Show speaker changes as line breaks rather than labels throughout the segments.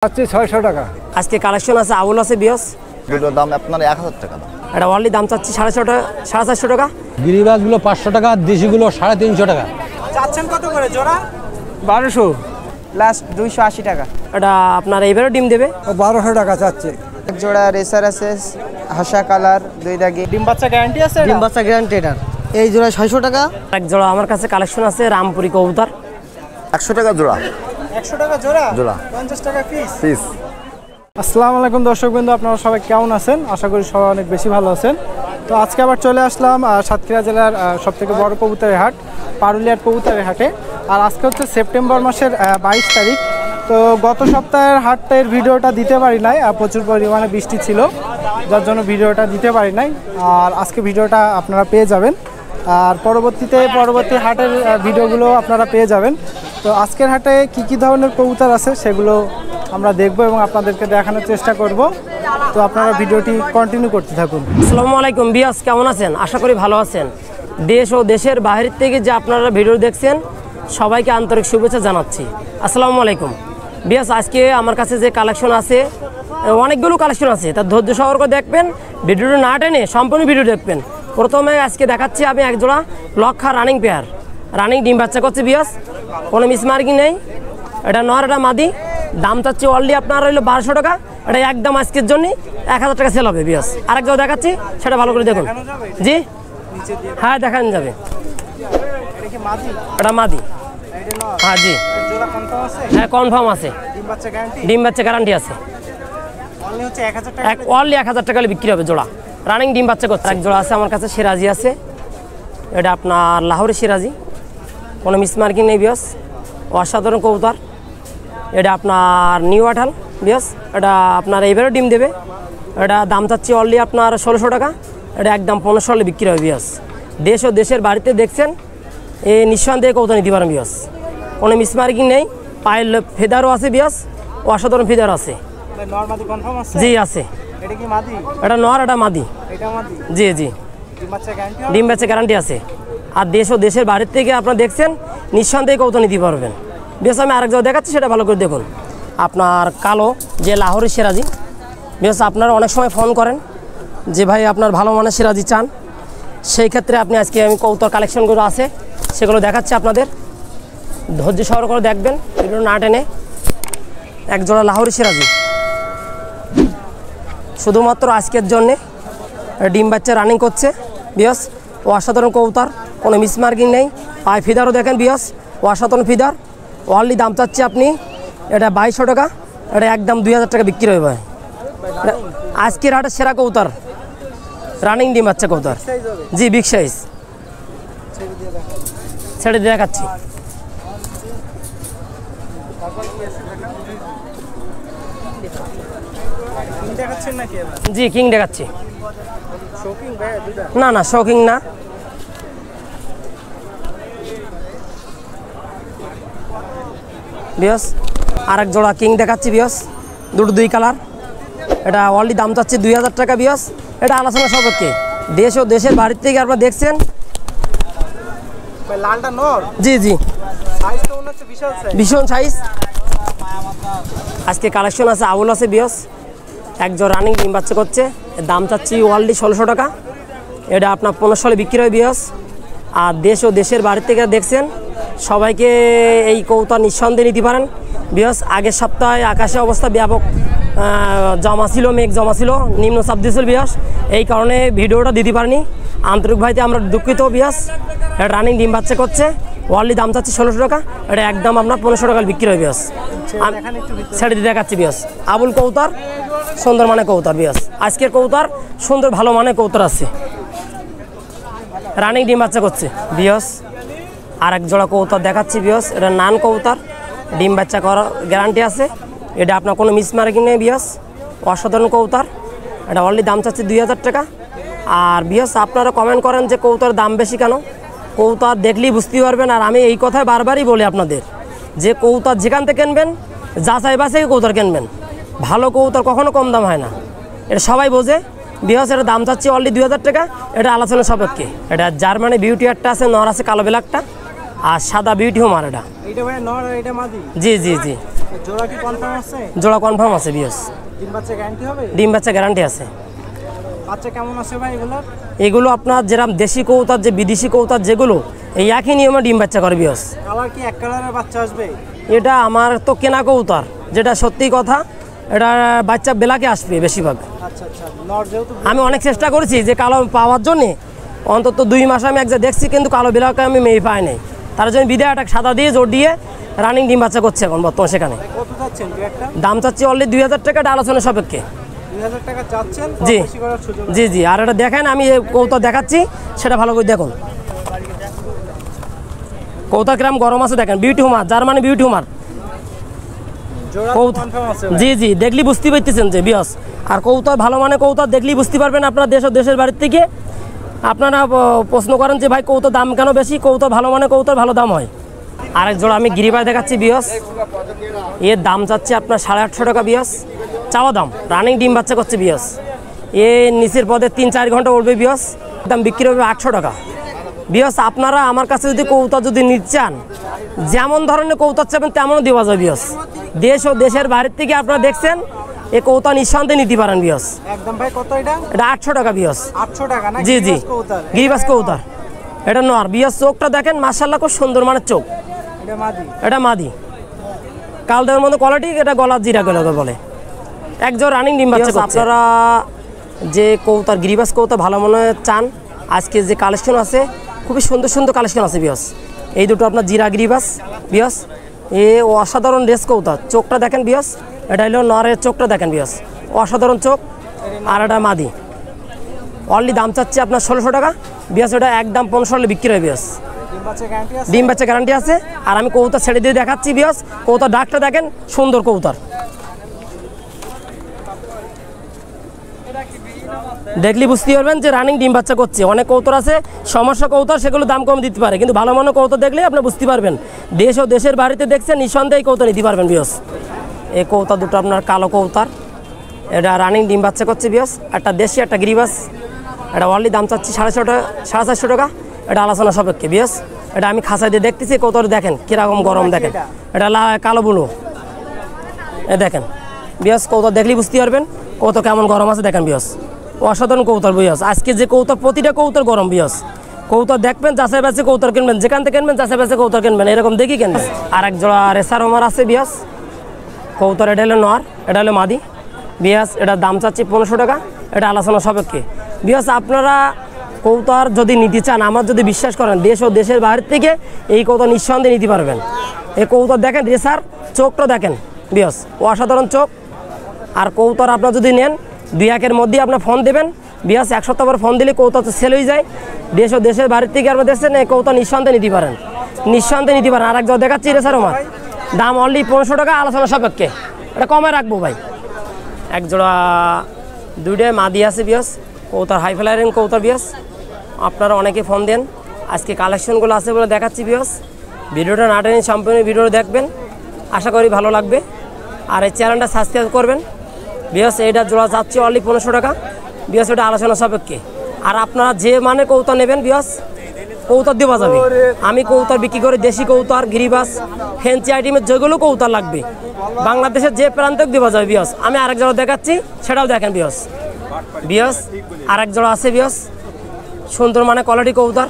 আজকে 600 টাকা।
আজকে কালেকশন আছে, আউল আছে বিয়স।
এগুলোর দাম আপনার 1000 টাকা দাম।
এটা অনলি দাম চাচ্ছি 650 টাকা, 450 টাকা।
গিরিবাজগুলো 500 টাকা, দেশিগুলো 350 টাকা।
চাচ্ছেন কত করে জোড়া?
1200।
লাস্ট 280 টাকা।
এটা আপনার এইবারও ডিম দেবে।
1200 টাকা চাচ্ছে।
এক জোড়া রেসার আছে, হাসা কালার, দুই দাগি। ডিম বাচ্চা গ্যারান্টি আছে?
ডিম বাচ্চা গ্যারান্টি এটার। এই জোড়া 600 টাকা।
এক জোড়া আমার কাছে কালেকশন আছে, রামপুরি কবুতর।
100 টাকা জোড়া।
100 টাকা জোড়া?
জোড়া।
50 টাকা পিস।
পিস।
আসসালামু আলাইকুম দর্শকবৃন্দ, আপনারা সবাই কেমন আছেন? আশা করি সবাই অনেক বেশি ভালো আছেন। তো আজকে আবার চলে আসলাম সাতক্ষীরা জেলার সবথেকে বড় কবুতরের হাট, পারুলিয়ার কবুতরের হাটে। আর আজকে হচ্ছে সেপ্টেম্বর মাসের 22 তারিখ। তো গত সপ্তাহের হাটের ভিডিওটা দিতে পারি নাই, প্রচুর পরিমাণে বৃষ্টি ছিল, যার জন্য ভিডিওটা দিতে পারি নাই। আর আজকে ভিডিওটা আপনারা পেয়ে যাবেন, আর পরবর্তী হাটের ভিডিওগুলো আপনারা পেয়ে যাবেন। তো আজকের হাটে কি ধরনের কবুতর আছে সেগুলো আমরা দেখব এবং আপনাদেরকে দেখানোর চেষ্টা করব। তো আপনারা ভিডিওটি কন্টিনিউ করতে থাকুন।
আসসালামু আলাইকুম বিয়াস, কেমন আছেন? আশা করি ভালো আছেন। দেশ ও দেশের বাইরের থেকে যে আপনারা ভিডিও দেখছেন সবাইকে আন্তরিক শুভেচ্ছা জানাচ্ছি। আসসালামু আলাইকুম বিয়াস। আজকে আমার কাছে যে কালেকশন আছে, অনেকগুলো কালেকশন আছে, তার ধৈর্য সহকারে দেখবেন, ভিডিওটা না টেনে সম্পূর্ণ ভিডিও দেখবেন। প্রথমে আজকে দেখাচ্ছি আমি এক জোড়া লক্ষা রানিং পেয়ার, রানিং ডিম বাচ্চা করছে বিয়াস, কোনো মিসমার্কিং নেই। এটা নর, এটা মাদি। দাম চাচ্ছি অলরেডি আপনার রইল 1200 টাকা। এটা একদম আজকের জন্য 1000 টাকা সেল হবে বিয়াস। আরেক জায়গা দেখাচ্ছি, সেটা ভালো করে দেখুন। জি হ্যাঁ, দেখানো যাবে। এটা মাদি। হ্যাঁ জি, হ্যাঁ কনফার্ম আছে, ডিম বাচ্চা গ্যারান্টি আছে। অনলি 1000 টাকা বিক্রি হবে জোড়া, রানিং ডিম বাচ্চা করছে। এক জোড়া আছে আমার কাছে, সিরাজি আছে। এটা আপনার লাহোরি সিরাজি, কোনো মিসমার্কিং নেই বিয়াস, অসাধারণ কবুতর। এটা আপনার নিউ আঠাল বিয়াস। এটা আপনার এইবারও ডিম দেবে। এটা দাম চাচ্ছি অলরেডি আপনার 1600 টাকা। এটা একদম 1500 বিক্রি হবে বিয়াস। দেশ ও দেশের বাড়িতে দেখছেন, এই নিঃসন্দেহে কবুতর নিতে পারেন বিয়াস, কোনো মিসমার্কিং নেই। পায়ের ফেদারও আছে বিয়াস, অসাধারণ ফেদার আছে। জি আছে। এটা নর, এটা মাদি। জি জি, ডিম বাচ্চা গ্যারান্টি আছে। আর দেশ ও দেশের বাড়ির থেকে আপনারা দেখছেন, নিঃসন্দেহে কবুতর নিতে পারবেন বেশ। আমি আরেক জায়গায় দেখাচ্ছি, সেটা ভালো করে দেখুন। আপনার কালো যে লাহোরি সিরাজি বেশ, আপনারা অনেক সময় ফোন করেন যে ভাই আপনার ভালো মানের সিরাজি চান, সেই ক্ষেত্রে আপনি আজকে আমি কবুতর কালেকশনগুলো আছে সেগুলো দেখাচ্ছি আপনাদের। ধৈর্য সহকারে করে দেখবেন, এগুলো না টেনে। এক জোড়া লাহোরি সিরাজি শুধুমাত্র আজকের জন্যে, ডিম বাচ্চা রানিং করছে বিয়াস। অসাধারণ কবুতর, কোনো মিসমার্কিং নেই। পায়ে ফিদারও দেখেন বিয়াস, অসাধারণ ফিদার। অলরেডি দাম চাচ্ছি আপনি এটা 2200 টাকা। এটা একদম 2000 টাকা বিক্রি হবে। আজকের হাটের সেরা কবুতর, রানিং ডিম বাচ্চা কবুতর। জি বিগ সাইজ, ছেড়ে দিয়ে দেখাচ্ছি। জি কিং দেখাচ্ছি। না না, শৌকিং না। বিয়স আরেক জোড়া কিং দেখাচ্ছি বিয়স, দুটো দুই কালার। এটা অলরেডি দাম চাচ্ছি 2000 টাকা বিয়স। এটা আলোচনা সাপেক্ষে, দেশ ও দেশের বাড়ির থেকে আপনারা দেখছেন। জি জি, ভীষণ সাইজ। আজকে কালেকশন আছে, আউল আছে বিয়স। এক জোড়া রানিং ডিম বাচ্চা করছে, দাম চাচ্ছি অলরেডি 1600 টাকা। এটা আপনার 1500 বিক্রি হয় বিয়স। আর দেশ ও দেশের বাড়ির থেকে দেখছেন, সবাইকে এই কবুতর নিঃসন্দেহে নিতে পারেন বিয়স। আগের সপ্তাহে আকাশে অবস্থা ব্যাপক জমা ছিল, মেঘ জমা ছিল, নিম্নচাপ দিয়েছিল বিয়স, এই কারণে ভিডিওটা দিতে পারিনি। আন্তরিক ভাইতে আমরা দুঃখিত বিয়স। এটা রানিং ডিম বাচ্চা করছে, অলরেডি দাম চাচ্ছি 1600 টাকা। এটা একদম আপনার 1500 টাকা বিক্রি হয় বিয়স। ছেড়ে দিয়ে দেখাচ্ছি বিয়স। আবুল কবুতর, সুন্দর মানে কবুতর বিয়স। আজকের কবুতর সুন্দর ভালো মানে কবুতর আছে, রানিং ডিম বাচ্চা করছে বিয়স। আর এক জোড়া কবুতর দেখাচ্ছি বিয়স। এটা নান কবুতর, ডিম বাচ্চা করার গ্যারান্টি আছে। এটা আপনার কোনো মিসমার্কিং নেই বিয়স, অসাধারণ কবুতর। এটা অলরেডি দাম চাচ্ছি 2000 টাকা। আর বিয়স আপনারা কমেন্ট করেন যে কবুতর দাম বেশি কেন, কবুতর দেখলেই বুঝতে পারবেন। আর আমি এই কথাই বারবারই বলি আপনাদের, যে কবুতর যেখান থেকে কিনবেন, যাচাই বাছাই কবুতর কিনবেন। ভালো কবুতর কখনো কম দাম হয় না, এটা সবাই বোঝে বিয়স। এটা দাম চাচ্ছি অলরেডি 2000 টাকা। এটা আলোচনা সাপেক্ষে। এটা জার্মানি বিউটি একটা আছে, নর আছে কালো ব্ল্যাকটা। আর সাদা বিউটি হোমার এটা।
এইটা ভাই নর আর এটা মাদি?
জি জি জি।
জোড়া কি কনফার্ম আছে?
জোড়া কনফার্ম আছে বিয়স।
ডিম বাচ্চা গ্যারান্টি হবে?
ডিম বাচ্চা গ্যারান্টি আছে।
বাচ্চা কেমন আছে ভাই এগুলো?
এগুলো আপনার যেরকম দেশি কবুতর যে বিদেশি কবুতর যেগুলো এই একই নিয়মে ডিম বাচ্চা করে বিয়স।
কালার কি এক কালারের বাচ্চা আসবে?
এটা আমার তো কেনা কবুতর, যেটা সত্যি কথা, এটা বাচ্চা বেলাকে আসবে বেশিরভাগ।
আচ্ছা আচ্ছা। নর যেহেতু
আমি অনেক চেষ্টা করেছি যে কালো পাওয়ার জন্যে, অন্তত 2 মাস আমি এক জায়গায় দেখছি, কিন্তু কালো বেলাকে আমি মেয়ে পাই নাই। তার জন্য বিদায় একটা সাদা দিয়ে জোর দিয়ে রানিং ডিম বাচ্চা করছে এখন বর্তমান সেখানে।
কত চাচ্ছেন দুই একটা?
দাম চাচ্ছি অলরেডি 2000 টাকা, এটা আলোচনা সাপেক্ষে।
2000 টাকা চাচ্ছেন?
জি
বেশি করার সুযোগ আছে?
জি জি। আর এটা দেখেন, আমি যে কৌতা দেখাচ্ছি সেটা ভালো করে দেখুন। কৌতা কিরম গরম আছে দেখেন, beauty homer, Germany beauty homer.
জোড়া
কৌতা
কনফার্ম আছে?
জি জি, দেখলি বুঝতে পারতেছেন যে বিয়স। আর কৌতার ভালো মানে কৌতা দেখলেই বুঝতে পারবেন আপনারা দেশের বাড়ির থেকে। আপনারা প্রশ্ন করেন যে ভাই কৌতার দাম কেন বেশি, কৌতার ভালো মানে কৌতার ভালো দাম হয়। আরেক জোড়া আমি গিরিবাই দেখাচ্ছি বিয়স। এর দাম চাচ্ছে আপনার 850 টাকা বিয়স, চাওয়া দাম। রানিং ডিম বাচ্চা করছে বিয়স। এ নিচের পদে 3-4 ঘন্টা উঠবে বিয়স। দাম বিক্রি হবে 800 টাকা বিয়স। আপনারা আমার কাছে যদি কৌতা যদি নিতে চান, যেমন ধরনের কৌতা চাবেন তেমনও দেওয়া যায় বিয়স। দেশ ও দেশের বাইরের থেকে আপনারা দেখছেন, এই কৌতা নিঃসন্দেহে নিতে পারেন বিয়স।
একদম ভাই কত এটা?
এটা 800 টাকা বিয়স।
800 টাকা না?
জি জি,
কবুতর?
গিরিবাস কৌতার। এটা নর বিয়স। চোখটা দেখেন মাশাআল্লাহ, খুব সুন্দর মানের চোখ।
এটা মাদি?
এটা মাদি। কালদের মধ্যে কোয়ালিটি, এটা গলার জিরা গলা বলে। একজন রানিং ডিম বাচ্চা করছে। আপনারা যে কৌতার গিরিবাস কৌতা ভালো মনে চান, আজকে যে কালেকশন আছে খুবই সুন্দর সুন্দর কালেকশন আছে বিয়স। এই দুটো আপনার জিরা গিরিবাস বিয়স। এ অসাধারণ রেস কৌতা। চোখটা দেখেন বিয়স। এটা হলো নরের চোখটা দেখেন বিয়স, অসাধারণ চোখ। আর এটা মাদি। অনলি দাম চাচ্ছে আপনার 1600 টাকা বিয়স। এটা একদম 1500 বিক্রি হয় বিয়স।
ডিম বাচ্চা গ্যারান্টি আছে?
ডিম বাচ্চা গ্যারান্টি আছে। আর আমি কৌতা ছেড়ে দিয়ে দেখাচ্ছি বিয়স। কৌতার ডাকটা দেখেন, সুন্দর কৌতার। দেখলি বুঝতে পারবেন যে রানিং ডিম বাচ্চা করছে। অনেক কৌতর আছে সমস্যা কৌতর, সেগুলো দাম কম দিতে পারে, কিন্তু ভালো মনে কৌতর দেখলে আপনি বুঝতে পারবেন। দেশ ও দেশের বাড়িতে দেখছেন, নিঃসন্দেহে কৌতর নিতে পারবেন বিয়স। এই কৌতা দুটো আপনার কালো কৌতার, এটা রানিং ডিম বাচ্চা করছে বিয়স। একটা দেশি, একটা গিরিবাস। এটা অনলি দাম চাচ্ছি 450 টাকা। এটা আলোচনা সাপেক্ষে বিয়স। এটা আমি খাঁচায় দিয়ে দেখতেছি কৌতর, দেখেন কিরকম গরম দেখেন। এটা কালো বুলো, এ দেখেন বিয়স। কৌতর দেখলেই বুঝতে পারবেন কৌতর কেমন গরম আছে দেখেন বিয়স। অসাধারণ কৌতর বিয়স। আজকে যে কৌতর, প্রতিটা কৌতর গরম বিয়স। কৌতর দেখবেন, যাচাই বাছাই কৌতর কিনবেন, যেখান থেকে কিনবেন যাচাই বাছাই কৌতর কিনবেন, এরকম দেখি কিনবেন। আর এক জোড়া রেসার ওমার আছে বিয়স কৌতর। এটা হলো নর, এটা হলো মাদি বিয়স। এটার দাম চাচ্ছি 1500 টাকা। এটা আলোচনা সাপেক্ষে বিয়স। আপনারা কৌতর যদি নিতে চান, আমার যদি বিশ্বাস করেন, দেশ ও দেশের বাইরে থেকে এই কৌতর নিঃসন্দেহে নিতে পারবেন। এই কৌতর দেখেন, রেসার চোখটা দেখেন বিয়স, অসাধারণ চোখ। আর কৌতর আপনার যদি নেন, 2-1 মধ্যে আপনার ফোন দেবেন বিয়স। 1 সপ্তাহ পর ফোন দিলে কৌতর তো সেল হয়ে যায়। দেশ ও দেশের বাড়ির থেকে আপনার দেখছেন, এই কৌতর নিঃসন্দেহে নিতে পারেন, নিঃসন্দেহে নিতে পারেন। আর একজন দেখাচ্ছি রেসার ওমার, দাম অনলি 1500 টাকা, আলোচনা সাপেক্ষে। এটা কমে রাখবো ভাই। এক জোড়া দুইটাই মাদি আছে বিয়স। কৌতর হাই ফ্লায়ারিং কৌতর বিয়স। আপনারা অনেকে ফোন দেন, আজকে কালেকশনগুলো আছে বলে দেখাচ্ছি বিয়স। ভিডিওটা না টেনে সম্পূর্ণ ভিডিওটা দেখবেন, আশা করি ভালো লাগবে। আর এই চ্যানেলটা সাবস্ক্রাইব করবেন বিয়স। এইটা জোড়া যাচ্ছে অনলি 1500 টাকা বিয়স। এটা আলোচনা সাপেক্ষে। আর আপনারা যে মানে কৌতর নেবেন বিয়স, কৌতর দেওয়া যাবে। আমি কৌতর বিক্রি করে দেশি কৌতর, গিরিবাস, ফেন্সি আইটেমের যেগুলো কৌতর লাগবে বাংলাদেশের যে প্রান্তে দেওয়া যাবে বিয়স। আমি আরেক জোড়া দেখাচ্ছি, সেটাও দেখেন বিয়স। বিয়স আরেক জোড়া আছে বিয়স, সুন্দর মানে কোয়ালিটি কৌতর।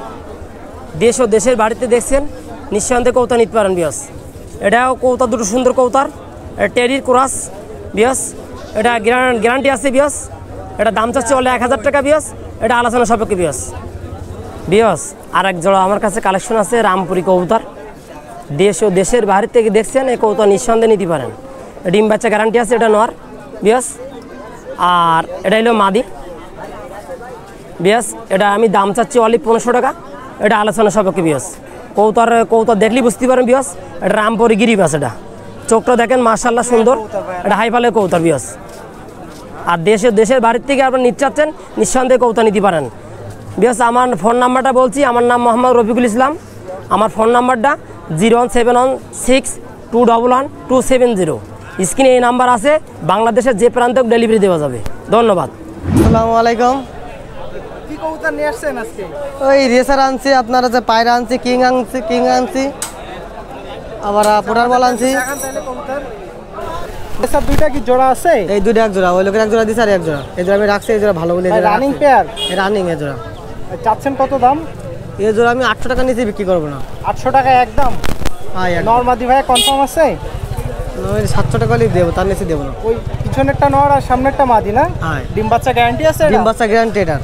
দেশ ও দেশের বাড়িতে দেখছেন, নিঃসন্দেহে কৌতর নিতে পারেন বিয়স। এটাও কৌতর দুটো সুন্দর কৌতর, টেরির ক্রস বিয়স। এটা গ্যারান্টি আছে বিয়স। এটা দাম চাচ্ছে অনলি 1000 টাকা বিয়স। এটা আলোচনা সাপেক্ষে বিয়স। বিয়স আরেক জোড়া আমার কাছে কালেকশন আছে, রামপুরি কৌতর। দেশ ও দেশের বাইরে থেকে দেখছেন, এই কৌতর নিঃসন্দেহে নিতে পারেন। ডিম বাচ্চা গ্যারান্টি আছে। এটা নর বিয়স। আর এটা হলো মাদি বিয়স। এটা আমি দাম চাচ্ছি অনলি 1500 টাকা। এটা আলোচনা সাপেক্ষে বিয়স। কৌতর দেখলেই বুঝতে পারেন বিয়স। এটা রামপুরি গিরিবাস। এটা চোখটা দেখেন মাশাআল্লাহ সুন্দর। এটা হাই ফালে কৌতর বিয়স। আর দেশের বাড়ির থেকে আপনার নিতে চাচ্ছেন, নিঃসন্দেহে কৌতর নিতে পারেন বিয়স। আমার ফোন নাম্বারটা বলছি, আমার নাম মোহাম্মদ রফিকুল ইসলাম। আমার ফোন নাম্বারটা 01716211270। স্ক্রিনে এই নাম্বার আছে, বাংলাদেশের যে প্রান্তে ডেলিভারি দেওয়া যাবে। ধন্যবাদ।
আসসালামু আলাইকুম।
কি কবুতর নিয়ে আসছেন আজকে?
ওই রেসার আনছি, আপনার আছে পায়রা আনছি, কিং আনছি, আবার পোটার বল আনছি।
দেখান তাহলে কবুতর। রেসার দুইটা কি জোড়া আছে?
এই দুটো এক জোড়া, ওই লোকের এক জোড়া দিছে আর এক জোড়া। এই জোড়া আমি রাখছি, এই জোড়া ভালো বলে
রানিং পেয়ার।
রানিং এই জোড়া।
চাচ্ছেন কত দাম?
এই জোড়া আমি 800 টাকা নিচে বিক্রি করবো না।
800 টাকা একদম?
হ্যাঁ একদম।
নরমাদি ভাই কনফার্ম আছে?
ওই 700 টাকা হলেই দেবো, তার নিচে দেবো না।
ওই পিছনেরটা নর আর সামনেরটা মাদি না?
হ্যাঁ।
ডিম বাচ্চা গ্যারান্টি আছে?
ডিম বাচ্চা গ্যারান্টি এটার।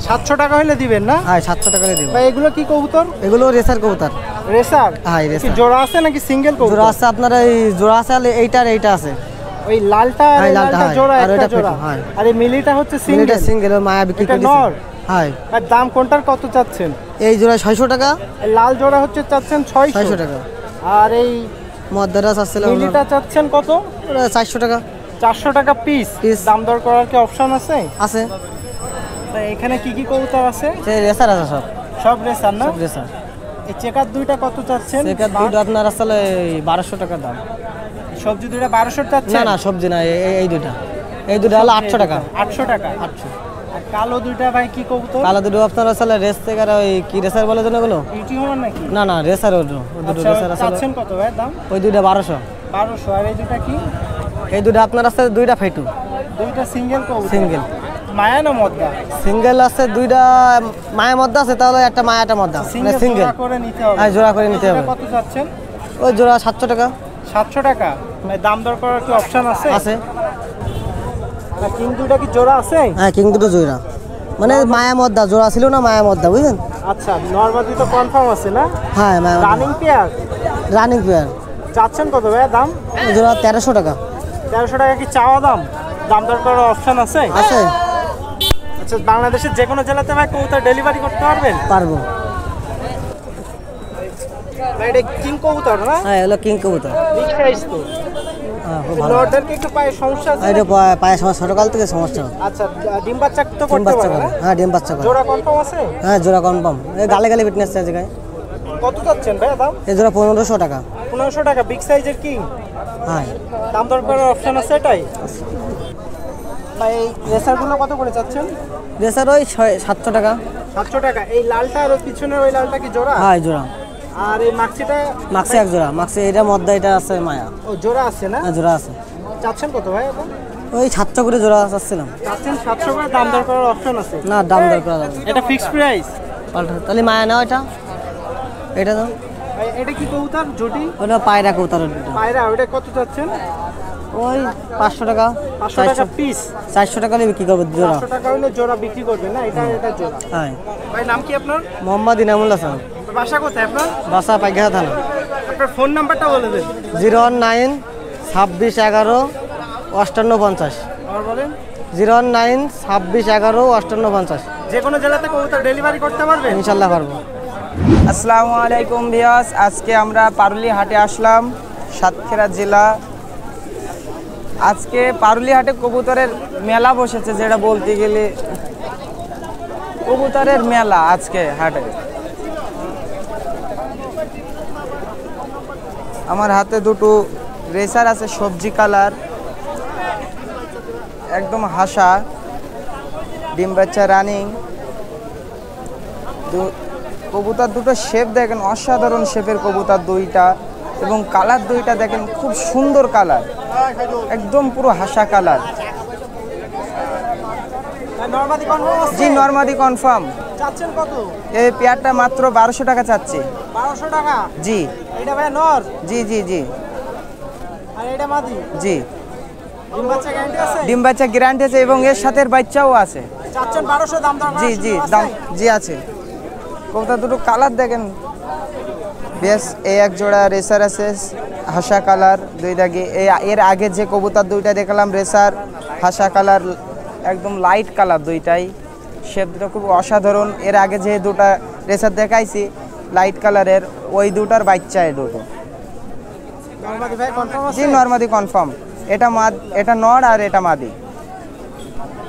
700 টাকা হলে দিবেন না?
হ্যাঁ 700 টাকা হলে দেবো।
ভাই এগুলো কি কবুতর?
এগুলো রেসার কবুতর।
রেসার?
হ্যাঁ
কি
রেসার।
জোড়া আছে নাকি সিঙ্গেল কবুতর?
জোড়া আছে আপনার, এই জোড়া আছে আর এইটা আছে।
ওই লালটা আর
হ্যাঁ,
এই
লালটা,
লালটা
হ্যাঁ।
জোড়া,
আর
একটা
ওইটা
জোড়া।
পেটু, হ্যাঁ।
আর এই মিলিটা হচ্ছে
এটা
সিঙ্গেল।
সিঙ্গেল, মায়া বিক্রি
এটা
করে
নর?
হ্যাঁ।
আর দাম কোনটার কত চাচ্ছেন?
এই জোড়া 600 টাকা।
এই লাল জোড়া হচ্ছে চাচ্ছেন 600
টাকা।
আর এই
মদ্দারা চাচ্ছিলাম
মিলিটা চাচ্ছেন কত?
400 টাকা।
400 টাকা পিস।
পিস।
দাম দর করার কি অপশন আছে?
আছে।
তা এখানে কি কি কবুতর আছে?
সেই রেসার আছে সব।
সব রেসার না?
রেসার।
এই চেকার দুইটা কত চাচ্ছেন?
সেটা দুটো আপনার আসলে 1200 টাকা দাম।
সবজি দুইটা 1200 চাচ্ছেন?
না না, সবজি না, এই দুইটা। এই দুটো হলো 800 টাকা।
800 টাকা। 800। আর কালো দুইটা ভাই কি কবুতর?
কালো দুটো আপনার আসলে রেস থেকে আর ওই কি রেসার বলে যেন ওগুলো?
ইউটি হলো নাকি?
না না, রেসার ওই দুটো রেসার আসলে।
চাচ্ছেন কত ভাই দাম?
ওই দুইটা 1200।
1200। আর এই দুইটা কি?
এই দুটো আপনার আছে দুইটা ফেটু।
দুইটা সিঙ্গেল কবুতর?
সিঙ্গেল।
মায়া না মদ্দা?
সিঙ্গেল আছে দুইটা, মায়া মধ্যে আছে, তাহলে একটা মায়া একটা মধ্যে মানে সিঙ্গেল।
জোড়া করে নিতে হবে?
হ্যাঁ জোড়া করে নিতে হবে।
কত চাচ্ছেন?
ওই জোড়া 700 টাকা।
700 টাকা। মানে দাম দর করার কি অপশন আছে?
আছে।
আর কিং দুইটা কি জোড়া আছে?
হ্যাঁ কিং দুটো জোড়া, মানে মায়া মদ্দা জোড়া ছিল না, মায়া মদ্দা বুঝলেন?
আচ্ছা, নরমাদি তো কনফার্ম আছে না?
হ্যাঁ মায়া
রানিং পেয়ার?
Running pair.
চাচ্ছেন কত ভাই দাম?
জোড়া 1300 টাকা।
1300 টাকা কি চাওয়া দাম? দাম দর করার অপশন আছে?
আছে।
আচ্ছা, বাংলাদেশের যে কোনো জেলাতে ভাই কবুতর ডেলিভারি করতে পারবেন?
পারবো।
ভাই এটা কিং কবুতর না?
হ্যাঁ হলো কিং কবুতর।
বিগ সাইজ তো।
হ্যাঁ খুব ভালো।
নরদেরকে একটু পায়ে সমস্যা আছে?
এটা পায়ে সমস্যা, ছোটকাল থেকে সমস্যা।
আচ্ছা, ডিম বাচ্চা তো
ডিম
করতে
বাচ্চা
পারে
করে।
না?
হ্যাঁ ডিম বাচ্চা করে।
জোড়া কনফার্ম আছে?
হ্যাঁ জোড়া কনফার্ম। এই গালে গালে ফিটনেস আছে জায়গায়।
কত চাচ্ছেন ভাই দাম?
এই জোড়া 1500 টাকা।
1500 টাকা বিগ সাইজের কিং।
হ্যাঁ।
দাম দর করার অপশন আছে এটাই? ভাই এই রেসারগুলো কত করে চাচ্ছেন?
রেসার ওই 700 টাকা।
700 টাকা। এই লালটা আর ওই পিছনের ওই লালটা কি জোড়া?
হ্যাঁ জোড়া।
আর এই মাক্সিটা?
মাক্সি এক জোড়া। মাক্সি এটা মদ্দা, এটা আছে মায়া।
ও জোড়া আছে না?
হ্যাঁ জোড়া আছে।
চাচ্ছেন কত ভাই এখন?
ওই 700 করে জোড়া চাচ্ছিলাম।
চাচ্ছেন 700 করে, দাম দর করার অপশন আছে?
না দাম দর করা যাবে না।
এটা ফিক্সড প্রাইস?
পাল্টা তাহলে মায়া নাও এটা। এটা দাও।
ভাই এটা কি কবুতর জুটি?
ওটা পায়রা কবুতর।
পায়রা, ওটা কত চাচ্ছেন?
ওই 500 টাকা।
500 টাকা পিস?
400 টাকা হলে বিক্রি করবো জোড়া।
500 টাকা হলে জোড়া বিক্রি করবেন না? এটা জোড়া।
হ্যাঁ।
ভাই নাম কি আপনার?
মোহাম্মদ ইনামুল হাসান।
বাসা কোথায় আপনার?
বাসা পাইঘা থানা।
আপনার ফোন নাম্বারটা বলে দেন।
019 26 11 58 50।
আবার বলেন।
019 26 11 58 50।
যে কোনো জেলাতে কবুতর ডেলিভারি করতে পারবেন?
ইনশাল্লাহ পারবো।
আসসালামু আলাইকুম ভিউয়ার্স, আজকে আমরা পারুলি হাটে আসলাম, সাতক্ষীরা জেলা। আজকে পারুলি হাটে কবুতরের মেলা বসেছে, যেটা বলতে গেলে কবুতরের মেলা আজকে হাটে। আমার হাতে দুটো রেসার আছে, সবজি কালার, একদম হাসা, ডিম বাচ্চা রানিং। কবুতর দুটো শেপ দেখেন, অসাধারণ শেপের কবুতর দুইটা, এবং কালার দুইটা দেখেন খুব সুন্দর কালার, একদম পুরো হাসা কালার।
নরমাদি কনফার্ম আছে?
জি নরমাদি কনফার্ম।
চাচ্ছেন কত?
এই পেয়ারটা মাত্র 1200 টাকা চাচ্ছি।
1200 টাকা?
জি।
এটা ভাই নর?
জি জি জি
আর এটা মাদি?
জি।
ডিম বাচ্চা গ্যারান্টি আছে?
ডিম বাচ্চা গ্যারান্টি আছে, এবং এর সাথে বাচ্চাও আছে।
চাচ্ছেন 1200, দাম দর?
জি জি দাম জি আছে। কবুতর দুটো কালার দেখেন বেশ। এই এক জোড়া রেসার আছে হাসা কালার, দুই দাগে। এর আগে যে কবুতর দুইটা দেখলাম রেসার হাসা কালার, একদম লাইট কালার দুইটাই, শেপ দুটো খুব অসাধারণ। এর আগে যে দুটা রেসার দেখাইছি লাইট কালারের, ওই দুটার বাচ্চা এই দুটো।
নরমাদি ভাই কনফার্ম আছে?
জি নরমাদি কনফার্ম। এটা নর আর এটা মাদি।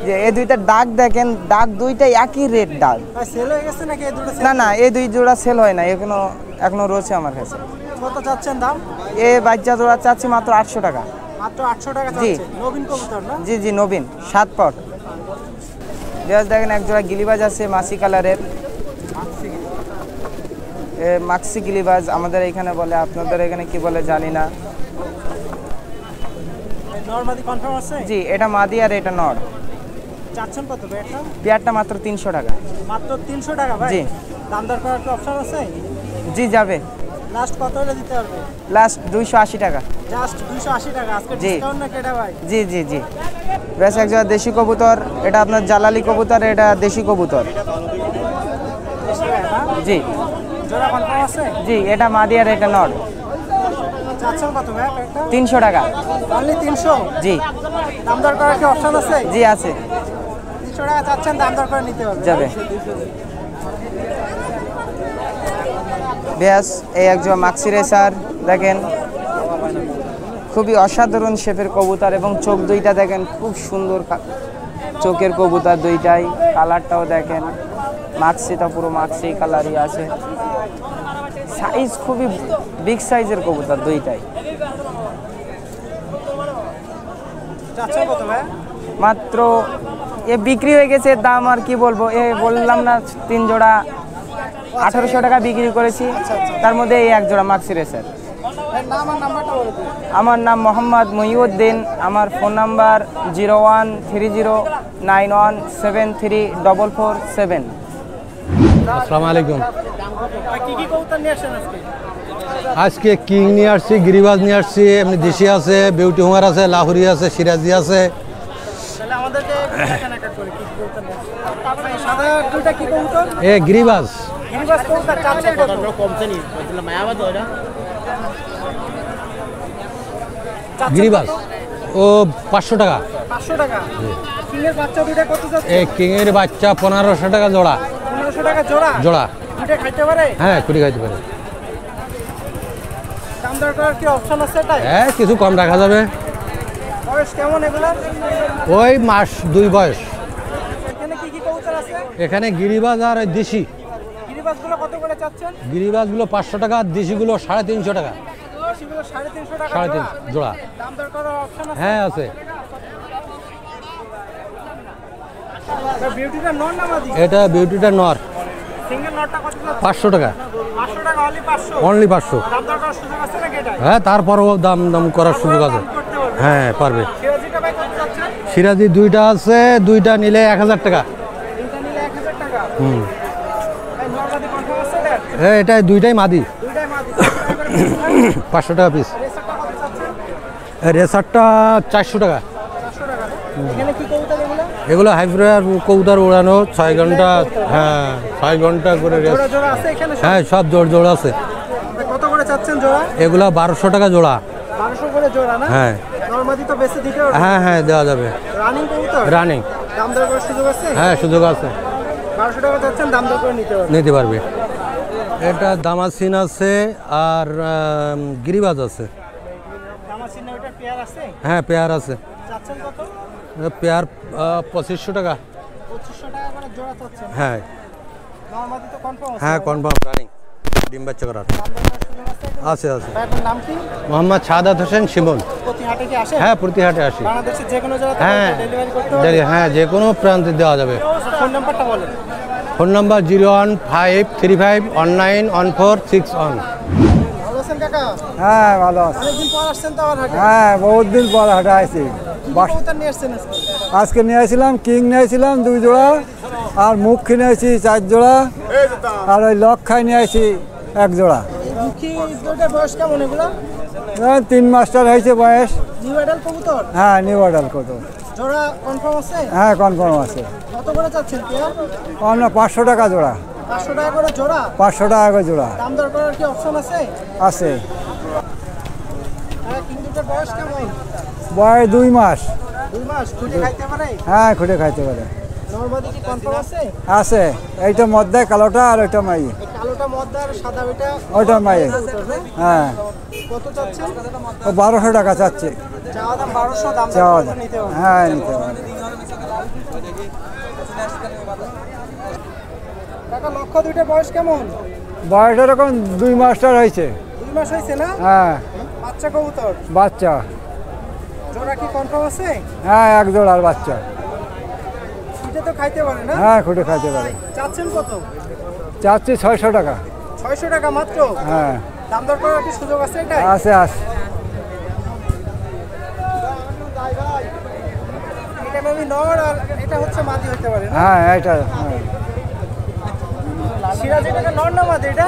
যে এই দুইটা ডাক দেখেন, ডাক দুইটা একই রেড ডাক।
ভাই সেল হয়ে গেছে নাকি এই দুটো?
না না, এই দুই জোড়া সেল হয় না, এখনো রয়েছে আমার কাছে।
কত চাচ্ছেন দাম?
এই বাচ্চা জোড়া চাচ্ছি মাত্র 800 টাকা।
মাত্র 800 টাকা
জি।
চাচ্ছেন? নবীন কবুতর না?
জি জি নবীন, 7 পট। বিয়াস দেখেন এক জোড়া গিলিবাজ আছে মাছি কালারের, মাক্সি গিলিবাজ আমাদের এখানে বলে, আপনাদের এখানে কি বলে জানি না।
নরমাদি কনফার্ম আছে?
জি, এটা মাদি আর এটা নর।
চাচ্ছেন কত ভাই এটা?
পেয়ারটা মাত্র 300 টাকা।
মাত্র 300 টাকা ভাই?
জি।
দাম দর করার কি অপশন আছে?
জি যাবে।
লাস্ট কত হলে দিতে পারবে?
লাস্ট 280 টাকা।
জাস্ট 280 টাকা। আজকে
জি।
ডিসকাউন্ট নাকি এটা ভাই?
জি জি জি। বেশ এক জোড়া দেশি কবুতর, এটা আপনার জালালি কবুতর, এটা দেশি কবুতর। জি
জোড়া কনফার্ম আছে?
জি, এটা মাদি আর এটা নর।
চাচ্ছেন কত ভাই এটা?
300 টাকা।
অনলি 300?
জি।
দাম দর করার কি অপশন আছে?
জি আছে।
300 টাকা চাচ্ছেন, দাম দর করে নিতে হবে।
যাবে। বেশ এই এক জোড়া মাক্সি রেসার দেখেন, খুবই অসাধারণ শেপের কবুতর এবং চোখ দুইটা দেখেন খুব সুন্দর চোখের কবুতর দুইটাই। কালারটাও দেখেন, মাক্সিটা পুরো মাক্সি কালারই আছে। সাইজ খুবই বিগ সাইজের কবুতর দুইটাই।
চাচ্ছেন কত ভাই?
মাত্র এ বিক্রি হয়ে গেছে, দাম আর কি বলবো, এ বললাম না 3 জোড়া 1800 টাকা বিক্রি করেছি, তার মধ্যে এই এক জোড়া মাক্সি রেসার।
নাম আর নাম্বারটা বলে দিন।
আমার নাম মোহাম্মদ মহিউদ্দিন, আমার ফোন নাম্বার 013091734447।
আসসালামু আলাইকুম।
কি কি কবুতর নিয়ে আসেন আজকে?
আজকে কিং নিয়ে আসছি, গিরিবাজ নিয়ে আসছি, এমনি দেশি আছে, বিউটি হুমার আছে, লাহুরি আছে, সিরাজি আছে।
তাহলে আমাদেরকে কেনাকাটা করে কি কি কবুতর নিয়ে আসেন? তারপরে সাদা দুইটা কি কবুতর?
এ গিরিবাজ
গিরিবাজ কবুতর চাচ্ছেন কত?
গিরিবাজ ও 500 টাকা।
500 টাকা। কিংয়ের বাচ্চা দুইটা কত যাচ্ছে?
এই কিংয়ের বাচ্চা 1500 টাকা জোড়া।
1500 টাকা জোড়া?
জোড়া।
দুইটা খাইতে পারে?
হ্যাঁ, কুড়ি খাইতে পারে।
দাম দর করার কি অপশন আছে এটাই?
হ্যাঁ, কিছু কম রাখা যাবে।
বয়স কেমন এগুলার?
ওই মাস 2 বয়স।
এখানে কি কি কবুতর আছে?
এখানে গিরিবাজ আর ওই দেশি।
গিরিবাজগুলো কত করে চাচ্ছেন?
গিরিবাজগুলো 500 টাকা, আর দেশিগুলো 350 টাকা।
দেশিগুলো 350 টাকা
350 জোড়া।
দাম দর করার অপশন আছে?
হ্যাঁ আছে।
বিউটিটা নর না মাদি?
এটা বিউটিটা নর।
সিঙ্গেল নরটা কত যাচ্ছে?
500 টাকা।
500 টাকা অনলি 500?
অনলি 500।
দাম দর করার সুযোগ আছে নাকি এটা?
হ্যাঁ, তারপরও দাম করার সুযোগ আছে।
করতে পারবে?
হ্যাঁ, পারবে।
সিরাজিটা ভাই কত যাচ্ছে?
সিরাজি দুইটা আছে, দুইটা নিলে 1000 টাকা।
তিনটা নিলে 1000 টাকা।
হুম।
ভাই নর মাদি কনফার্ম আছে এটা?
হ্যাঁ, এটা দুইটাই মাদি।
দুইটাই মাদি।
500 টাকা পিস।
রেসারটা কত যাচ্ছে?
রেসারটা 400 টাকা।
400 টাকা। এখানে কি কবুতর এগুলো?
এগুলো হাইব্রিড কবুতর উড়ানো 6 ঘন্টা। হ্যাঁ, 6 ঘন্টা করে রেস।
জোড়া জোড়া আছে এখানে সব?
হ্যাঁ, সব জোড় আছে।
কত করে চাচ্ছেন জোড়া?
এগুলো 1200 টাকা জোড়া।
1200 করে জোড়া না?
হ্যাঁ
নরমাদি তো বেশি দিতে হবে।
হ্যাঁ হ্যাঁ, দেওয়া যাবে।
রানিং কবুতর?
রানিং।
দাম দর করার সুযোগ আছে?
হ্যাঁ, সুযোগ আছে।
1200 টাকা চাচ্ছেন, দাম দর করে নিতে হবে।
নিতে পারবে। এটা দামাসিন আছে আর গিরিবাজ আছে।
আমার চিন্তা ওইটার পেয়ার আছে?
হ্যাঁ, পেয়ার আছে।
চাচ্ছেন কত?
পেয়ার 2500 টাকা।
2500 টাকা করে জোড়া চাচ্ছেন?
হ্যাঁ
নরমাদি তো কনফার্ম আছে?
হ্যাঁ, কনফার্ম রানিং। ডিম বাচ্চা করার
দাম দর করার সুযোগ আছে এখানে?
আছে আছে।
ভাই আপনার নাম কি?
মোহাম্মদ সাদাত হোসেন শিমুল।
প্রতি হাটে কি আসে?
হ্যাঁ, প্রতি হাটে আসি।
বাংলাদেশের যে কোনো জায়গাতে
হ্যাঁ,
ডেলিভারি করতে হবে?
হ্যাঁ, যে কোনো প্রান্তে দেওয়া যাবে।
ফোন নাম্বারটা বলেন।
Phone number 01535146161।
ভালো আছেন কাকা?
হ্যাঁ ভালো আছে।
অনেকদিন পর আসছেন তো আমার হাটে।
হ্যাঁ বহুত দিন পর হাটে আসছি।
কি কি কবুতর নিয়ে আসছেন আজকে?
আজকে নিয়ে আসছিলাম কিং নিয়েছিলাম 2 জোড়া, আর মুখ নিয়েছি 4 জোড়া, আর ওই লক্ষায় নিয়ে আসি 1 জোড়া।
মুখী দুইটার বয়স কেমন এগুলো?
3 মাস্টার হয়েছে বয়স।
নিউ অ্যাডাল কবুতর?
হ্যাঁ, নিউ অর্ডার কত?
জোড়া কনফার্ম আছে?
হ্যাঁ, কনফার্ম আছে।
কত করে চাচ্ছেন পেয়ার?
আমরা 500 টাকা জোড়া।
500 টাকা করে জোড়া?
500 টাকা করে জোড়া
দাম দর করার কি অপশন আছে?
আছে।
হ্যাঁ, কিন্তু দুটোর বয়স কেমন?
বয়স 2 মাস।
2 মাস। খুঁজে খাইতে পারে?
হ্যাঁ, খুঁটে খাইতে পারে।
নরমাদি কি কনফার্ম আছে?
আছে। এইটা মধ্যে কালোটা আর ওইটা মাই।
এই কালোটা মদ্দা আর সাদা ওইটা?
ওইটা মাই। হ্যাঁ,
কত চাচ্ছেন?
ও 1200 টাকা চাচ্ছে।
চাওয়া দাম 1200, দাম দর
চাওয়া
করে নিতে হবে।
হ্যাঁ, নিতে পারে।
কাকা লক্ষ্য দুইটার বয়স কেমন?
বয়স এরকম 2 মাস্টার হয়েছে।
2 মাস হয়েছে না?
হ্যাঁ,
বাচ্চা কবুতর?
বাচ্চা।
জোড়া কি কনফার্ম আছে?
হ্যাঁ, 1 জোড়ার বাচ্চা।
খুঁটে তো খাইতে পারে না?
হ্যাঁ খুঁটে খাইতে পারে।
চাচ্ছেন কত?
চাচ্ছি 600 টাকা।
600 টাকা মাত্র?
হ্যাঁ
দাম দর করার কি সুযোগ আছে এটা?
আছে আছে।
এটা মেবি নর আর এটা হচ্ছে মাদি হতে পারে না?
হ্যাঁ এটা হ্যাঁ।
সিরাজি এটা নর না মাদি এটা?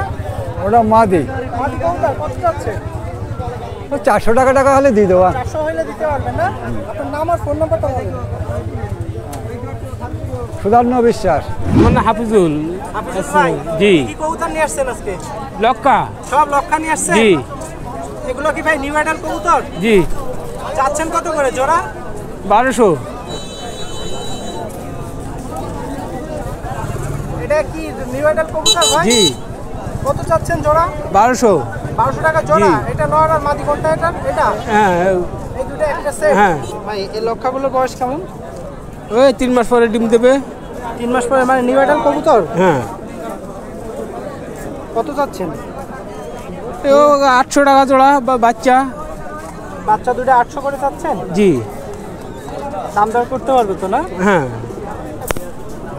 ওটা মাদি।
মাদি কবুতর কত যাচ্ছে?
400 টাকা হলে দিয়ে দেওয়া।
400 হইলে দিতে পারবেন না? আপনার নাম আর ফোন নাম্বারটা বলুন।
সুধার্ণ বিশ্বাস।
আমার নাম হাফিজুল।
ভাই
জি।
কি কবুতর নিয়ে আসছেন আজকে?
লক্কা।
সব লক্ষা নিয়ে আসছেন?
জি।
এগুলো কি ভাই নিউ অ্যাডাল কবুতর?
জি।
চাচ্ছেন কত করে জোড়া?
1200।
এটা কি নিউ অ্যাডাল কবুতর ভাই?
জি।
কত চাচ্ছেন জোড়া?
1200।
1200 টাকা জোড়া।
জি।
এটা নর আর মাদি কোনটা এটা? এটা
হ্যাঁ
এই দুটো একটা সেট।
হ্যাঁ।
ভাই এই লক্ষাগুলোর বয়স কেমন?
ওই 3 মাস পরে ডিম দেবে।
3 মাস পরে মানে নিউ অ্যাডাল কবুতর?
হ্যাঁ।
কত চাচ্ছেন?
ও 800 টাকা জোড়া বা বাচ্চা।
বাচ্চা দুটো 800 করে চাচ্ছেন?
জি।
দাম দর করতে পারবে তো না?
হ্যাঁ।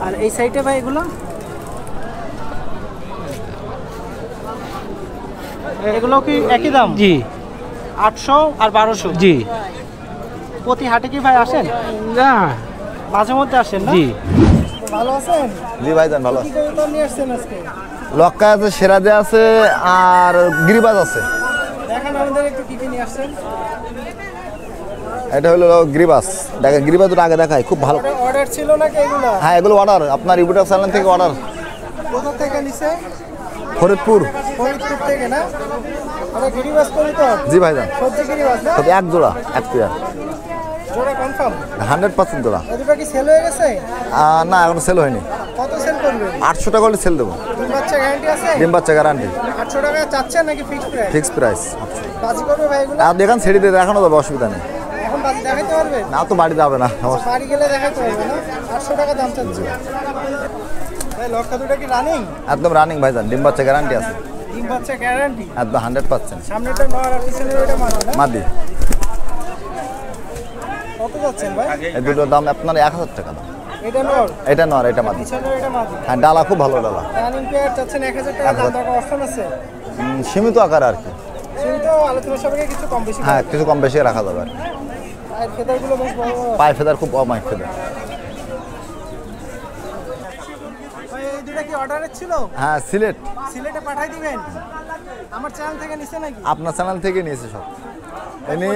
আর এই সাইডে ভাই এগুলো এগুলো কি একই দাম?
জি।
800 আর 1200?
জি।
প্রতি হাটে কি ভাই আসেন?
না।
মাঝে মধ্যে আসেন না?
জি।
ভালো আছেন?
জি ভাইজান ভালো
কি
আছে।
কবুতর নিয়ে আসছেন আজকে?
লক্কা আছে, সিরাজি আছে, আর গিরিবাজ আছে।
দেখেন আমাদের একটু কি কি নিয়ে আসছেন।
এটা হলো গিরিবাজ। দেখেন গিরিবাজ আগে দেখায়, খুব ভালো।
অর্ডার ছিল নাকি এগুলো?
হ্যাঁ এগুলো অর্ডার, আপনার ইউটিউব চ্যানেল থেকে অর্ডার।
কোথা থেকে নিছে?
ফরিদপুর।
ফরিদপুর থেকে না? আরে গিরিবাজ কবুতর?
জি ভাইজান।
সবজি গিরিবাজ না?
এক জোড়া, এক পেয়ার,
জোড়া কনফার্ম?
100% জোড়া।
এই দুটো কি সেল হয়ে গেছে?
না এখনো সেল হয়নি।
কত সেল করবেন?
800 টাকা হলে সেল দেবো।
ডিম বাচ্চা গ্যারান্টি আছে?
ডিম বাচ্চা গ্যারান্টি।
800 টাকা চাচ্ছেন নাকি ফিক্সড প্রাইস?
Fix price.
বাজি করবে ভাই এগুলো?
আর দেখান ছেড়ে দিয়ে দেখানো যাবে, অসুবিধা নেই।
এখন বাজি দেখাইতে পারবে?
না তো বাড়ি যাবে না আমার।
বাড়ি গেলে দেখাইতে পারবে না? 800 টাকা দাম চাচ্ছে। ভাই লক্ষা দুটো কি রানিং?
একদম রানিং ভাইজান, ডিম বাচ্চা গ্যারান্টি আছে।
ডিম বাচ্চা গ্যারান্টি?
একদম 100%।
সামনেটা নর আর পিছনের ওটা মাদি না?
মাদি।
কত যাচ্ছেন ভাই?
এই দুটোর দাম আপনার 1000 টাকা দাম।
এটা নর,
এটা নর, এটা মাদি।
পিছনের এটা মাদি।
হ্যাঁ ডালা খুব ভালো ডালা।
রানিং পেয়ার চাচ্ছেন 1000 টাকা দাম দর অপশন আছে?
সীমিত আকার আর কি।
শুধু তো আলোচনা সাপেক্ষে কিছু কম বেশি
হ্যাঁ কিছু কম বেশি রাখা যাবে আর কি।
আর ফেদারগুলো বেশ বড় বড়।
পায়ে ফেদার খুব অমায়িক ফেদার।
ভাই এই দুটো কি অর্ডারের ছিল?
হ্যাঁ সিলেট।
সিলেটে পাঠাই দিবেন? আমার চ্যানেল থেকে নিছে নাকি?
আপনার চ্যানেল থেকে নিয়েছে সব। এমনি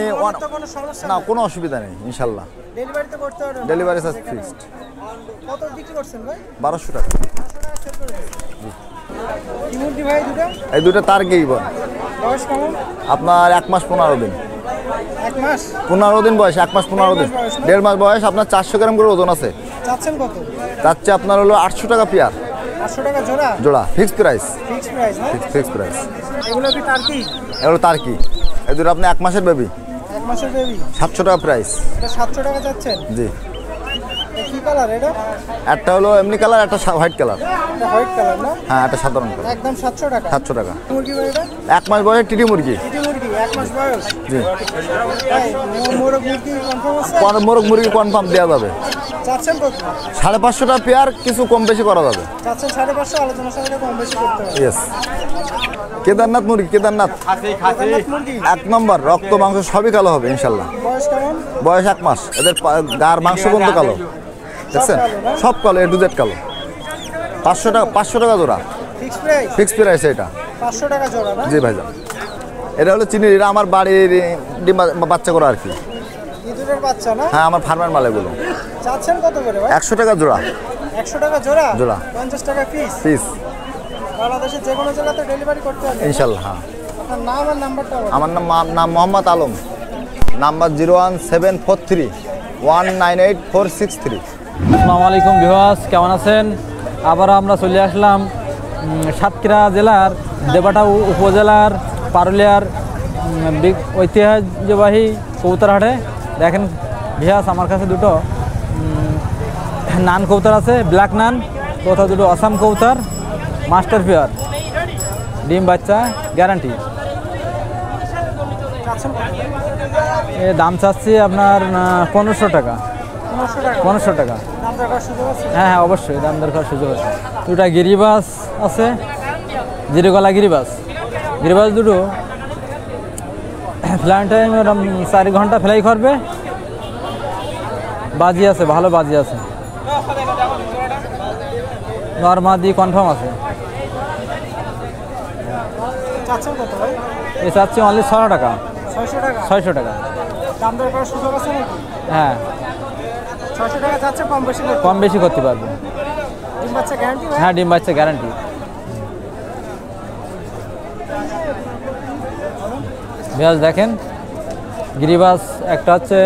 তো কোনো সমস্যা
না,
নেই?
কোনো অসুবিধা নেই ইনশাল্লাহ।
ডেলিভারি তো করতে পারবেন?
Delivery charge fixed.
কত বিক্রি করছেন ভাই?
1200 টাকা।
কি মুরগি ভাই দুটো?
এই দুটো তার গেই বল।
বয়স কেমন?
আপনার 1 মাস 15 দিন।
1 মাস?
15 দিন বয়স, 1 মাস 15 দিন। 1.5 মাস বয়স। আপনার 400 গ্রাম করে ওজন আছে।
চাচ্ছেন কত?
যাচ্ছে আপনার হলো 800 টাকা পেয়ার।
800 টাকা জোড়া?
জোড়া ফিক্সড প্রাইস।
ফিক্স প্রাইস না?
Fixed price.
এগুলো কি টার্কি?
এগুলো তার কি, এই দুটো আপনি 1 মাসের বেবি।
1 মাসের বেবি?
700 টাকা প্রাইস।
এটা 700 টাকা চাচ্ছেন?
জি।
এটা কি কালার এটা?
একটা হলো এমনি কালার, একটা হোয়াইট কালার।
এটা হোয়াইট কালার না?
হ্যাঁ একটা সাধারণ কালার।
একদম 700 টাকা?
700 টাকা।
মুরগি ভাই এটা?
1 মাস বয়সের টিটি মুরগি।
চিটি মুরগি 1 মাস বয়স?
জি।
ভাই মোরগ মুরগি কনফার্ম আছে?
মোরগ মুরগি কনফার্ম দেওয়া যাবে।
চাচ্ছেন কত?
550 টাকা পেয়ার, কিছু কম বেশি করা যাবে।
চাচ্ছেন 550, আলোচনা সাপেক্ষে কম বেশি করতে হবে।
ইয়েস। কেদারনাথ মুরগি, কেদারনাথ
কেদারনাথ মুরগি?
1 নম্বর, রক্ত মাংস সবই কালো হবে ইনশাল্লাহ।
বয়স কেমন?
বয়স 1 মাস। এদের গার মাংস পর্যন্ত কালো, দেখছেন সব কালো, এ টু জেড কালো। 500 টাকা জোড়া।
Fix price?
ফিক্স প্রাইস এটা।
500 টাকা জোড়া না?
জি ভাইজান। এটা হলো চিনির, এটা আমার বাড়ির ডিম বাচ্চা করা আর কি।
ইঁদুরের বাচ্চা না?
হ্যাঁ আমার ফার্মের মাল এগুলো।
চাচ্ছেন কত করে ভাই?
100 টাকা জোড়া।
100 টাকা জোড়া?
জোড়া।
50 টাকা পিস?
পিস
বাংলাদেশের যে কোনো জেলাতে ডেলিভারি করতে হবে
ইনশাল্লাহ। হ্যাঁ
আপনার নাম আর নাম্বারটা বলুন।
আমার নাম মোহাম্মদ আলম। নাম্বার 01743 198463।
আসসালামু আলাইকুম ভিউয়ার্স, কেমন আছেন? আবার আমরা চলে আসলাম সাতক্ষীরা জেলার দেবাটা উপজেলার পারুলিয়ার ঐতিহ্যবাহী কবুতর হাটে। দেখেন ভিউয়ার্স, আমার কাছে দুটো নান কবুতর আছে, ব্ল্যাক নান। কোথাও দুটো আসাম কবুতর, মাস্টার পেয়ার, ডিম বাচ্চা গ্যারান্টি। এর দাম চাচ্ছি আপনার 1500 টাকা। 1500 টাকা। হ্যাঁ হ্যাঁ অবশ্যই দাম দরকার সুযোগ আছে। দুটা গিরিবাস আছে, জিরোগলা গিরিবাস। গিরিবাস দুটো ফ্লাইং টাইম 4 ঘন্টা ফ্লাই করবে। বাজি আছে, ভালো বাজি আছে, নর্মাদি কনফার্ম আছে। এই চাচ্ছি অনলি 600 টাকা। 600 টাকা। হ্যাঁ
600 টাকা যাচ্ছে,
কম বেশি করতে পারবে। হ্যাঁ ডিম বাচ্চা গ্যারান্টি। বিয়াস দেখেন গিরিবাস একটা হচ্ছে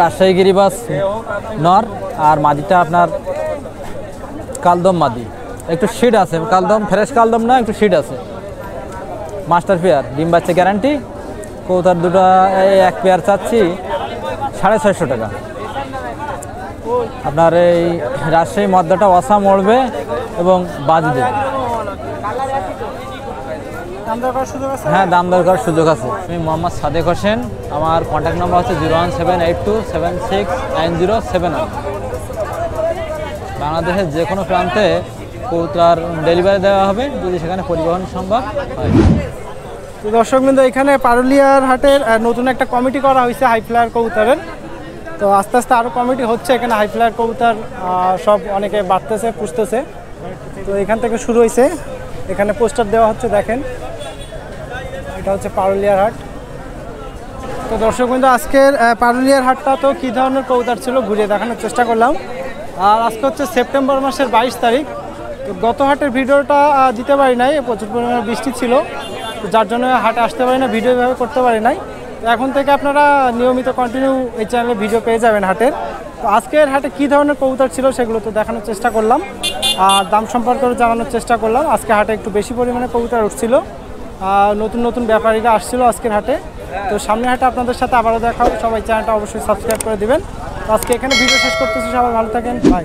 রাজশাহী গিরিবাস নর, আর মাদিটা আপনার কালদম মাদি, একটু শিড আছে, কালদম ফ্রেশ কালদম না, একটু শিড আছে। মাস্টার পেয়ার, ডিম বাচ্চা গ্যারান্টি। কবুতর দুটো এক পেয়ার চাচ্ছি 650 টাকা। আপনার এই রাজশাহী মদ্দাটা অসা মরবে এবং বাজি দেবে। হ্যাঁ দাম দরকার সুযোগ আছে। আমি মোহাম্মদ সাদেক হোসেন, আমার কন্ট্যাক্ট নাম্বার হচ্ছে 01782769071। বাংলাদেশের যে কোনো প্রান্তে কবুতর ডেলিভারি দেওয়া হবে যদি সেখানে পরিবহন সম্ভব হয়।
তো দর্শকবৃন্দ, এখানে পারুলিয়ার হাটের নতুন একটা কমিটি করা হয়েছে হাই ফ্লায়ার কবুতরের। তো আস্তে আস্তে আরও কমিটি হচ্ছে এখানে। হাই ফ্লায়ার কবুতর সব অনেকে বাড়তেছে, পুষতেছে। তো এখান থেকে শুরু হয়েছে, এখানে পোস্টার দেওয়া হচ্ছে, দেখেন এটা হচ্ছে পারুলিয়ার হাট। তো দর্শকবৃন্দ, আজকের পারুলিয়ার হাটটা তো কী ধরনের কবুতর ছিল ঘুরিয়ে দেখানোর চেষ্টা করলাম। আর আজকে হচ্ছে সেপ্টেম্বর মাসের 22 তারিখ। তো গত হাটের ভিডিওটা দিতে পারি নাই, প্রচুর পরিমাণে বৃষ্টি ছিল, যার জন্য হাটে আসতে পারি না, ভিডিও এভাবে করতে পারি নাই। তো এখন থেকে আপনারা নিয়মিত কন্টিনিউ এই চ্যানেলে ভিডিও পেয়ে যাবেন হাটের। তো আজকের হাটে কী ধরনের কবুতর ছিল সেগুলো তো দেখানোর চেষ্টা করলাম, আর দাম সম্পর্কেও জানানোর চেষ্টা করলাম। আজকে হাটে একটু বেশি পরিমাণে কবুতর উঠছিল, নতুন নতুন ব্যাপারীরা আসছিল আজকের হাটে। তো সামনে হাটে আপনাদের সাথে আবারও দেখা হবে। সবাই চ্যানেলটা অবশ্যই সাবস্ক্রাইব করে দিবেন। তো আজকে এখানে ভিডিও শেষ করতেছি, সবাই ভালো থাকেন, বাই।